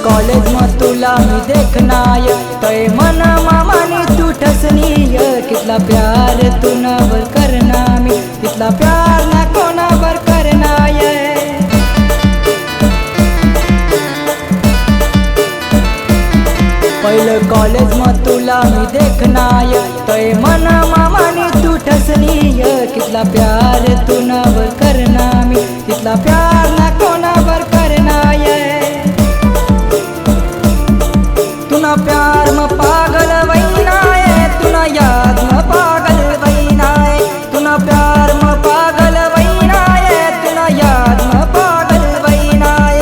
College में तुला मी देखनाय तय मन मामानी तू ठसनीय कितला प्यार तू नावर करना मी कितला प्यार ना कोणावर करनाय पहिलं कॉलेज में तुला मी देखनाय तय मन मामानी तू ठसनीय कितला प्यार तू नावर करना मी कितला प्यार ना कोणावर करनाय तुना प्यार में पागल वैनाय तुना याद में पागल वैनाय तुना प्यार में पागल वैनाय तुना याद में पागल वैनाय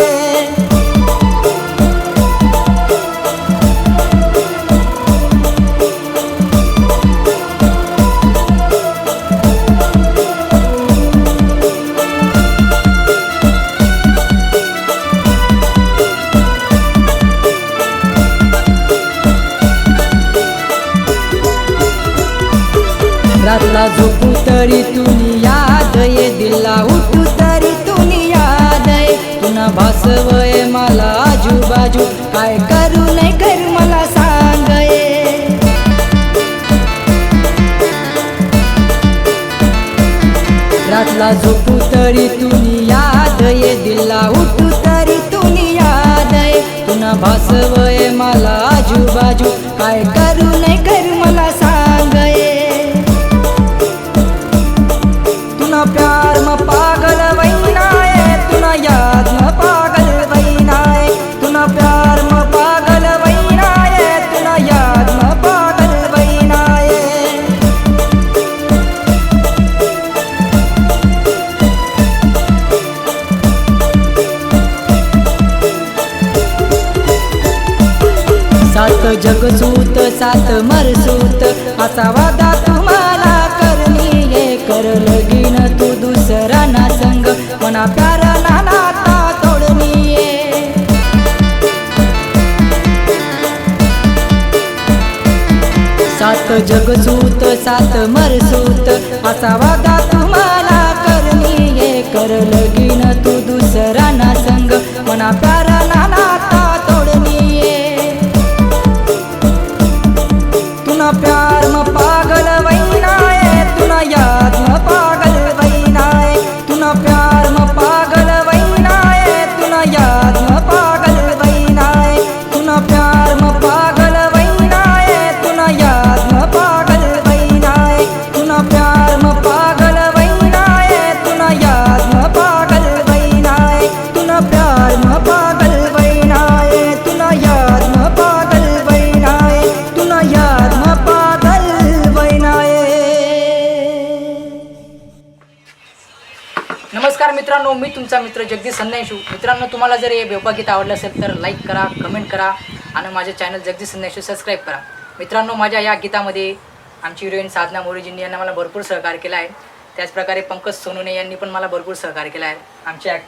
रातला झोपू तरी तुनी याद ये दिला उठू तरी तुनी याद ये तुना भासवय मला आजूबाजू काय करू नाही कर मला सांग ये रातला झोपू तरी तुनी याद ये दिला उठू तरी तुनी याद ये तुना भासवय मला आजूबाजू काय करू नाही कर मला सांग ये तुना प्यार में पागल वैनाय तुना याद में पागल वैनाय तुना प्यार में पागल वैनाय तुना याद में पागल वैनाय सात जगसूत सात मरसूत असा वादा तुम्हाला करनीये कर लगीन तू दुसरा ना संग मना प्यारा ना नाता तोडनीये सात जगसूत सात मरसूत असा वादा तुम्हाला करनीये कर लगीन तू दुसरा ना संग मना प्यारा ना नाता तोडनीये तुना प्यार में पागल वैनाय तुना याद में पागल वैनाय तुना प्यार में पागल वैनाय तुना याद में पागल वैनाय तुना प्यार में पागल वैनाय तुना याद में पागल वैनाय तुना प्यार में पागल वैनाय तुना याद में पागल वैनाय तुना प्यार में पागल वैनाय तुना याद में पागल वैनाय तुना याद में पागल वैनाय। नमस्कार मित्रांनो, मी तुमचा मित्र जगदीश संदेशू। मित्रांनो, तुम्हाला जर हे गीत आवडलं असेल तर लाईक करा, कमेंट करा आणि माझे चॅनल जगदीश संदेशू सबस्क्राईब करा। मित्रांनो, माझ्या या गीतामध्ये आमची हिरोईन साधना मोरेजींनी यांना मला भरपूर सहकार्य केलं आहे। त्याचप्रकारे पंकज सोनूने यांनी पण मला भरपूर सहकार्य केलं आहे। आमचे